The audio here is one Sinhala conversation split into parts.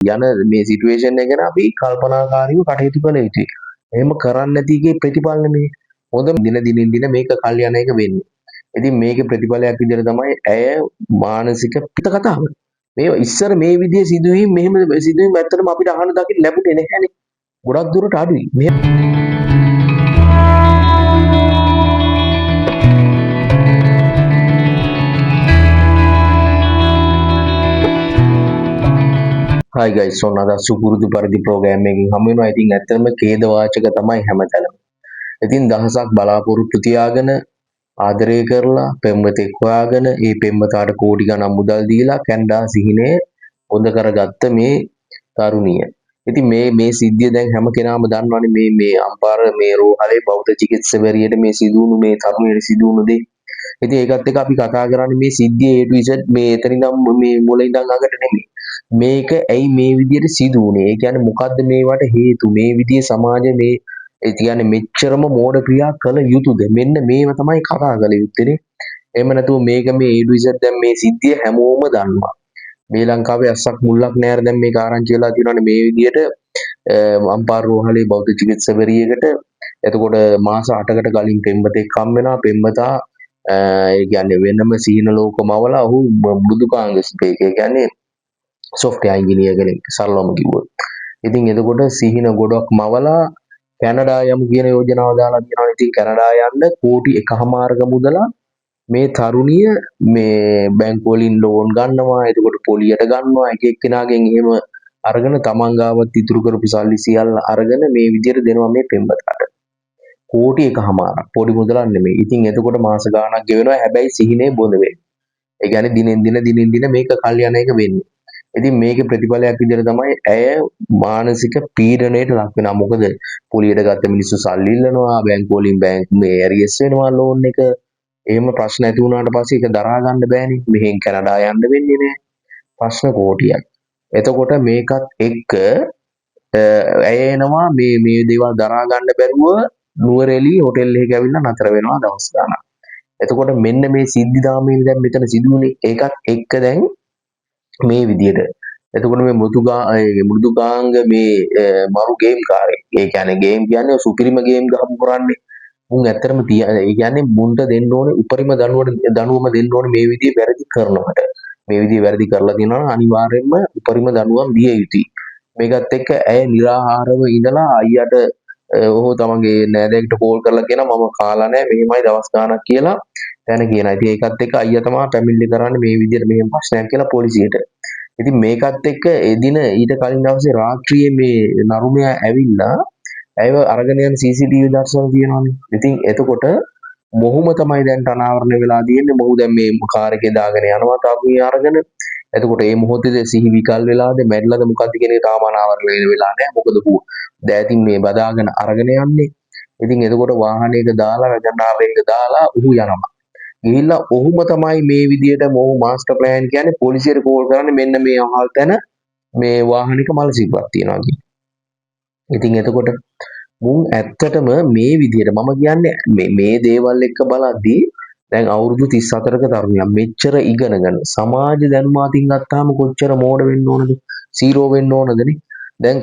යන මේ සිටුේෂන් එක ගැන අපි කල්පනාකාරීව කටයුතු කළ යුතුයි. එහෙම කරන්නේ නැති එකේ ප්‍රතිඵල නෙමේ. හොඳ දිනින් දින මේක කල් යන එක වෙන්නේ. ඉතින් මේකේ ප්‍රතිඵලයක් විදිහට තමයි ඇය මානසික පිට කතාව. මේ ඉස්සර මේ විදිහේ සිදුවීම් මෙහෙම සිදුවීම් ඇත්තටම අපිට අහන්න දකින්න ලැබුණේ නැහැනේ. ගොඩක් දුරට අඩුයි. Hi guys, so අද සුපුරුදු පරිදි ප්‍රෝග්‍රෑම් එකකින් හමු වෙනවා. ඉතින් ඇත්තටම ඛේද වාචක තමයි හැමතැනම. ඉතින් දහසක් බලාපොරොත්තු තියාගෙන ආදරය කරලා පෙම්වතෙක් හොයාගෙන ඒ පෙම්වතාට කෝටි ගණන් මුදල් දීලා කැනඩා සිහිනය හොඳ කරගත්ත මේ තරුණිය. ඉතින් මේ සිද්ධිය දැන් හැම කෙනාම දන්නවනේ මේ අම්පාර මේ රෝහලේ බෞද්ධ චිකිත්සකවරියට මේ සිදුවුණු මේ තරුණියට සිදුවුණු දේ. ඉතින් ඒකත් එක්ක අපි කතා කරන්නේ මේ සිද්ධිය A to Z මේ එතනින්නම් මේ මුල ඉඳන් අගට නෙමෙයි. මේක ඇයි මේ විදිහට සිදු වුනේ? ඒ කියන්නේ මොකද්ද මේවට හේතු? මේ විදිහේ සමාජයේ මේ ඒ කියන්නේ මෙච්චරම මෝඩ ක්‍රියා කළ යුතුද? මෙන්න මේව තමයි කතා කළ යුත්තේ. එහෙම නැතුව මේක මේ A to Z දැන් මේ සිද්ධිය හැමෝම දන්නවා. මේ ලංකාවේ අස්සක් මුල්ලක් නෑර දැන් මේක ආරංචි වෙලා තියෙනවානේ මේ විදිහට අම්පාර රෝහලේ බෞද්ධ චිකිත්සකවරියකට එතකොට මාස 8කට කලින් පෙම්වතෙක් හම් වෙනවා. පෙම්වතා ඒ කියන්නේ වෙනම සීන ලෝකමවලා ඔහු මෘදුකාංග ස්පේක ඒ කියන්නේ software engineer කෙනෙක් සරලවම කිව්වොත්. ඉතින් එතකොට සිහින ගොඩක් මවලා කැනඩා යමු කියන යෝජනාව දාලා තියෙනවා. ඉතින් කැනඩා යන්න කෝටි 1.5ක මුදල මේ තරුණිය මේ බැංකු වලින් ලෝන් ගන්නවා. එතකොට පොලියට ගන්නවා. එක එක්කෙනාගෙන් එහෙම අරගෙන තමන් ගාවත් ඉතුරු කරපු සල්ලි සියල්ල අරගෙන මේ විදිහට දෙනවා මේ පෙම්වතාට. කෝටි 1.5ක් පොඩි මුදලක් නෙමෙයි. ඉතින් එතකොට මාස ගාණක් ගෙවෙනවා. හැබැයි සිහිනේ බොඳ වෙන්නේ. ඒ කියන්නේ දිනෙන් දින මේක කල් යන එක වෙන්නේ. ඉතින් මේකේ ප්‍රතිඵලයක් විදිහට තමයි ඇය මානසික පීඩනයට ලක් වෙනවා. මොකද පොලියට ගත්ත මිනිස්සු සල්ලි ඉල්ලනවා, බැංකු වලින් මේ ඇරියස් වෙනවා ලෝන් එක. එහෙම ප්‍රශ්න ඇති වුණාට පස්සේ ඒක දරා ගන්න බෑනේ. මෙහෙන් කැනඩා යන්න වෙන්නේ නැහැ. ප්‍රශ්න කෝටියක්. එතකොට මේකත් එක්ක ඇය එනවා මේ දේවල් දරා ගන්න බැරුව නුවරඑළිය හොටෙල් එකක ඇවිල්ලා නතර වෙනවා දවස් ගාණක්. එතකොට මෙන්න මේ සිද්ධි දාමයෙන් දැන් මෙතන සිදුුනේ ඒකත් එක්ක දැන් මේ විදියට. එතකොට මේ මෘදුකාංග මේ මරු ගේම් කාරේ. ඒ කියන්නේ ගේම් කියන්නේ සුපිරිම ගේම් ගහපු කරන්නේ. මුන් ඇත්තටම ඒ කියන්නේ මුන්ට දෙන්න ඕනේ උපරිම දඬුවම දෙන්න ඕනේ මේ විදිහේ වැරදි කරනවට. මේ විදිහේ වැරදි කරලා තියෙනවා නම් අනිවාර්යයෙන්ම උපරිම දඬුවම් දිය යුතුයි. මේකත් එක්ක ඇය निराහාරව ඉඳලා අයියට ඔහු තමන්ගේ නෑදෑයෙකුට කෝල් කරලා කියනවා මම කාලා නැහැ මෙහෙමයි දවස් ගාණක් කියලා දැන කියනවා. ඉතින් ඒකත් එක්ක අයියා තමයි පැමිණිලි කරන්නේ මේ විදිහට මෙහෙම ප්‍රශ්නයක් කියලා පොලිසියට. ඉතින් මේකත් එක්ක එදින ඊට කලින් දවසේ රාත්‍රියේ මේ නරුමයා ඇවිල්ලා ඇයව අරගෙන යන CCTV දර්ශන තියෙනවානේ. ඉතින් එතකොට මොහුම තමයි දැන් අනාවරණය වෙලා තියෙන්නේ. මොහු දැන් මේ කාර් එකේ දාගෙන යනවා තාපුවේ අරගෙන. එතකොට මේ මොහොතේ සිහි විකල් වෙලාද මැරිලාද මොකද්ද කියන එක තාම අනාවරණය වෙලා නැහැ. මොකද දෑතින් මේ බදාගෙන අරගෙන යන්නේ. ඉතින් එතකොට වාහනයක දාලා වැජන්නාවෙන්ක දාලා ඔහු යනවා. ගිහිල්ලා ඔහුම තමයි මේ විදියට මොහු මාස්ටර් ප්ලෑන් කියන්නේ පොලිසියට කෝල් කරන්නේ මෙන්න මේ අහල් තැන මේ වාහනික මල සිප්පක් තියෙනවා කියන්නේ. ඉතින් එතකොට මුන් ඇත්තටම මේ විදියට මම කියන්නේ මේ දේවල් එක්ක බලද්දී දැන් අවුරුදු 34ක තරුණියක් මෙච්චර ඉගෙනගෙන සමාජ දැනුම අතින් ගත්තාම කොච්චර මෝඩ වෙන්න ඕනද? සීරෝ වෙන්න ඕනදනේ? දැන්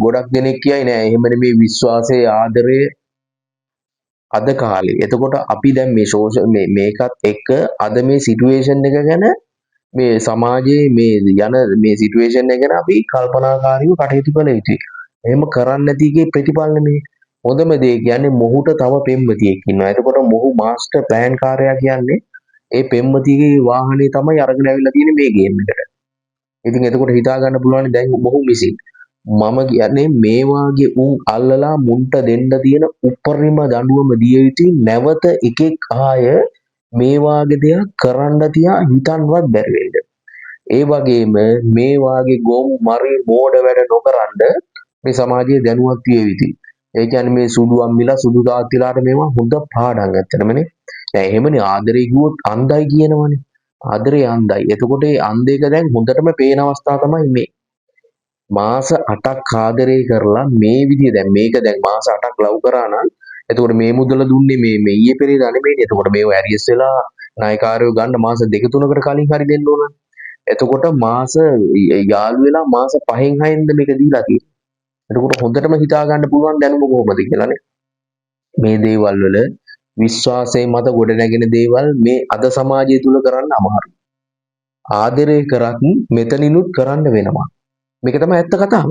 ගොඩක් දෙනෙක් කියයි නෑ එහෙම නෙමේ විශ්වාසයේ ආදරය අද කාලේ. එතකොට අපි දැන් මේ මේකත් එක්ක අද මේ සිටුේෂන් එක ගැන මේ සමාජයේ මේ යන මේ සිටුේෂන් එක ගැන අපි කල්පනාකාරීව කටයුතු කළ යුතුයි. එහෙම කරන්නේ නැති එකේ ප්‍රතිඵල නෙමේ. හොඳම දේ කියන්නේ මොහුට තව පෙම්වතියෙක් ඉන්නවා. එතකොට මොහු මාස්ටර් ප්ලෑන් කාර්යයා කියන්නේ ඒ පෙම්වතියගේ වාහනේ තමයි අරගෙන ඇවිල්ලා තියෙන්නේ මේ ගේම් එකට. ඉතින් එතකොට හිතා ගන්න පුළුවන් දැන් මොහු මිසින්. මම කියන්නේ මේ වාගේ උන් අල්ලලා මුන්ට දෙන්න තියෙන උපරිම දඬුවම දිය යුතුයි. නැවත එකෙක් ආය මේ වාගේ දෙයක් කරන්න තියා හිතන්නවත් බැරි වෙන්න. ඒ වගේම මේ වාගේ ගොම් මරි මෝඩ වැඩ නොකරන්න මේ සමාජයේ දැනුවත් විය යුතුයි. ඒ කියන්නේ මේ සුදු අම්මිලා සුදු තාත්තිලාට මේවා හොඳ පාඩම් ඇත්තටමනේ. දැන් එහෙමනේ ආදරේ කිව්වොත් අන්ධයි කියනවනේ. ආදරේ අන්ධයි. එතකොට ඒ අන්ධේක දැන් හොඳටම පේන අවස්ථාව තමයි මේ. මාස 8ක් ආදරේ කරලා මේ විදිය දැන් මේක දැන් මාස 8ක් ලව් කරා නම් එතකොට මේ මුදල දුන්නේ මේ ඊයේ පෙරේදා නෙමෙයිනේ. එතකොට මේව ඇරියස් වෙලා ණයකාරයෝ ගන්න මාස 2-3කට කලින් හරි දෙන්න ඕන. එතකොට මාස යාළු වෙලා මාස 5න් 6න්ද මේක දීලා තියෙන්නේ. එතකොට හොඳටම හිතා ගන්න පුළුවන් දැනුම කොහොමද කියලානේ. මේ දේවල් වල විශ්වාසය මත ගොඩනැගෙන දේවල් මේ අද සමාජය තුල කරන්න අමාරුයි. ආදරය කරත් මෙතනිනුත් කරන්න වෙනවා. මේක තමයි ඇත්ත කතාව.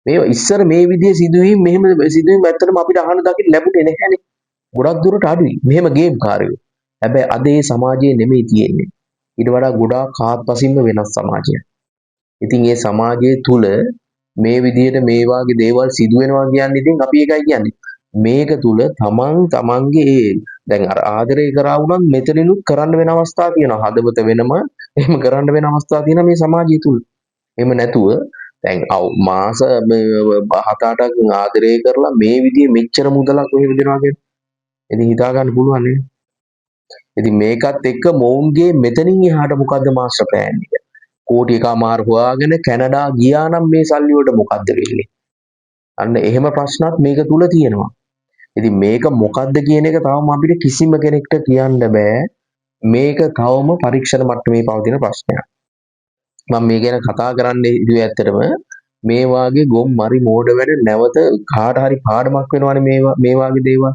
මේ ඉස්සර මේ විදිහේ සිදුවීම් මෙහෙම සිදුවීම් ඇත්තටම අපිට අහන්න දකින්න ලැබුණේ නැහැනේ. ගොඩක් දුරට අඩුයි. මෙහෙම ගේම් කාර්යෝ. හැබැයි අද ඒ සමාජයේ නෙමෙයි තියෙන්නේ. ඊට වඩා ගොඩාක් හාත්පසින්ම වෙනස් සමාජයක්. ඉතින් ඒ සමාජය තුල මේ විදිහට මේ වාගේ දේවල් සිදු වෙනවා කියන්නේ ඉතින් අපි ඒකයි කියන්නේ. මේක තුල තමන්ගේ දැන් අර ආදරය කරා වුණත් මෙතනිනුත් කරන්න වෙන අවස්ථා තියෙනවා. හදවත වෙනම එහෙම කරන්න වෙන අවස්ථා තියෙනවා මේ සමාජය තුල. එහෙම නැතුව දැන් මාස 7-8ක් ආදරය කරලා මේ විදිහේ මෙච්චර මුදලක් ඔහෙ දෙනවා කියන්නේ. ඉතින් හිතා ගන්න පුළුවන් නේ. ඉතින් මේකත් එක්ක මොවුන්ගේ මෙතනින් එහාට මොකද්ද මාස්ටර් ප්ලෑන් එක? කෝටි එකමාර හොයාගෙන කැනඩා ගියා නම් මේ සල්ලි වලට මොකද්ද වෙන්නේ? අන්න එහෙම ප්‍රශ්නත් මේක තුල තියෙනවා. ඉතින් මේක මොකද්ද කියන එක තාම අපිට කිසිම කෙනෙක්ට කියන්න බෑ. මේක තවම පරීක්ෂණ මට්ටමේ පවතින ප්‍රශ්නයක්. මම මේ ගැන කතා කරන්නේ ඉතින් ඇත්තටම මේ වාගේ ගොම් මරි මෝඩ වැඩ නැවත කාට හරි පාඩමක් වෙනවනේ මේ වාගේ දේවල්.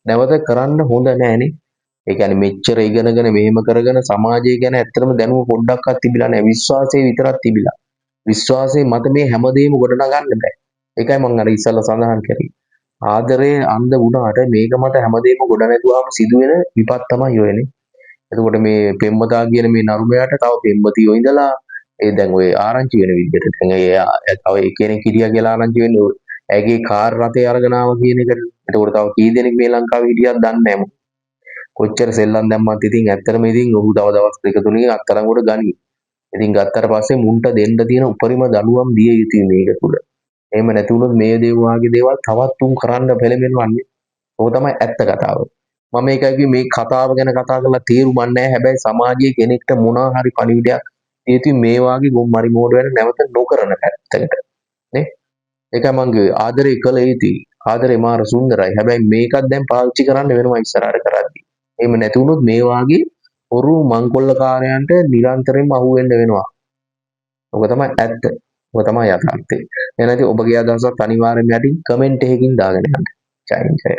නැවත කරන්න හොඳ නෑනේ. ඒ කියන්නේ මෙච්චර ඉගෙනගෙන මෙහෙම කරගෙන සමාජය ගැන ඇත්තටම දැනුම පොඩ්ඩක්වත් තිබිලා නැහැ. විශ්වාසය විතරක් තිබිලා. විශ්වාසයේ මත මේ හැමදේම ගොඩනගන්න බෑ. ඒකයි මම අර ඉස්සල්ලා සඳහන් කරේ. ආදරේ අන්ධ වුණාට මේක මත හැමදේම ගොඩනැගුවාම සිදුවෙන විපත් තමයි ඔයනේ. එතකොට මේ පෙම්වතා කියන මේ නරුමයාට තව පෙම්වතියෝ ඉඳලා ඒ දැන් ඔය ආරංචි වෙන විදිහට දැන් තව කෙනෙක් හිටියා කියලා ආරංචි වෙන්නේ ඇගේ කාර් රථය අරගෙන ආවා කියන එකට. එතකොට තව කී දෙනෙක් මේ ලංකාවේ හිටියද දන්නේ නැහැ. කොච්චර සෙල්ලම් දැම්මත් ඉතින් ඇත්තටම ඉතින් ඔහු තව දවස් දෙක තුනකින් අත්අඩංගුවට ගනී. ඉතින් ගත්තට පස්සේ මුන්ට දෙන්න තියෙන උපරිම දඬුවම් දිය යුතුයි මේක තුල. එහෙම නැති වුණොත් මේ වාගේ දේවල් තවත් උන් කරන්න පෙළඹෙනවන්නේ. ඕක තමයි ඇත්ත කතාව. මම ඒකයි මේ කතාව ගැන කතා කරලා තේරුම් නැහැ. හැබැයි සමාජයේ කෙනෙක්ට මොනවා හරි පණිවිඩයක් තියෙති මේ වාගේ ගොම්මරි මෝඩ වෙන නැවත නොකරන පැත්තකට. නේ? ඒකයි මම ආදරේ කළ යුතුයි. ආදරේ මාර සුන්දරයි. හැබැයි මේකත් දැන් පාවිච්චි කරන්න වෙනවා ඉස්සරහට කරද්දී. එහෙම නැති වුණොත් මේ වාගේ හොරු මංකොල්ලකාරයන්ට නිරන්තරයෙන්ම අහු වෙන්න වෙනවා. ඔක තමයි ඇත්ත. ඔක තමයි යථාර්ථය. එහෙනම් ඉතින් ඔබගේ අදහසත් අනිවාර්යයෙන්ම යටින් කමෙන්ට් එකකින් දාගෙන යන්න. ජය